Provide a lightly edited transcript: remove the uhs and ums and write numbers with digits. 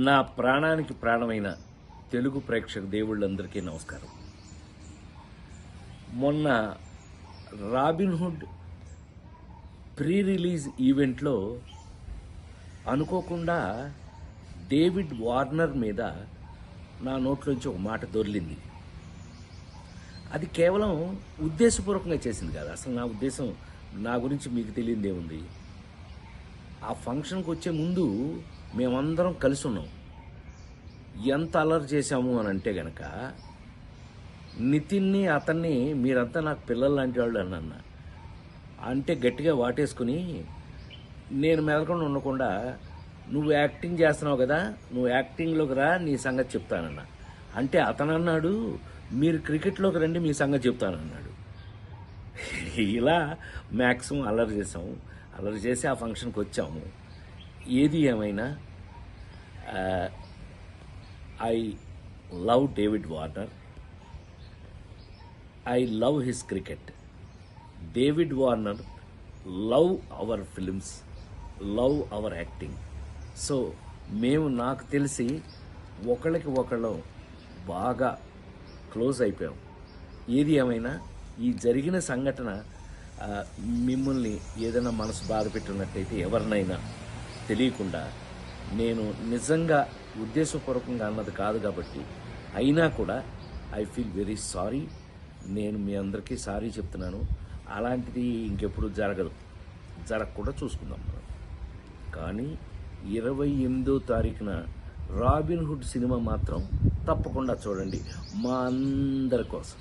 నా ప్రాణానికి ప్రాణమైన తెలుగు ప్రేక్షక దేవుళ్ళందరికీ నమస్కారం. మొన్న రాబిన్హుడ్ ప్రీ రిలీజ్ ఈవెంట్లో అనుకోకుండా డేవిడ్ వార్నర్ మీద నా నోట్లోంచి ఒక మాట దొర్లింది. అది కేవలం ఉద్దేశపూర్వకంగా చేసింది కాదు. అసలు నా ఉద్దేశం, నా గురించి మీకు తెలియదేముంది. ఆ ఫంక్షన్కి వచ్చే ముందు మేమందరం కలిసి ఉన్నాం. ఎంత అల్లరి చేశాము అని అంటే గనక, నితిన్ని అతన్ని మీరంతా నాకు పిల్లలు లాంటి వాళ్ళు అన్న అంటే గట్టిగా వాటేసుకుని, నేను మెదలకుండా ఉండకుండా, నువ్వు యాక్టింగ్ చేస్తున్నావు కదా, నువ్వు యాక్టింగ్లోకి రా, నీ సంగతి చెప్తానన్నా. అంటే అతను అన్నాడు, మీరు క్రికెట్లోకి రండి, మీ సంగతి చెప్తానన్నాడు. ఇలా మ్యాక్సిమం అల్లరి చేసాము. అల్లరి చేసి ఆ ఫంక్షన్కి వచ్చాము. ఏది ఏమైనా I love David Warner. I love his cricket. David Warner love our films, love our acting. So మేము, నాకు తెలిసి ఒకళ్ళకి ఒకళ్ళు బాగా క్లోజ్ అయిపోయాం. ఏది ఏమైనా ఈ జరిగిన సంఘటన మిమ్మల్ని ఏదైనా మనసు బాధ పెట్టినట్టయితే, ఎవరినైనా తెలియకుండా, నేను నిజంగా ఉద్దేశపూర్వకంగా అన్నది కాదు కాబట్టి, అయినా కూడా ఐ ఫీల్ వెరీ సారీ. నేను మీ అందరికీ సారీ చెప్తున్నాను. అలాంటిది ఇంకెప్పుడు జరగకుండా చూసుకుందాం మనం. కానీ 28వ తారీఖున రాబిన్హుడ్ సినిమా మాత్రం తప్పకుండా చూడండి, మా అందరి కోసం.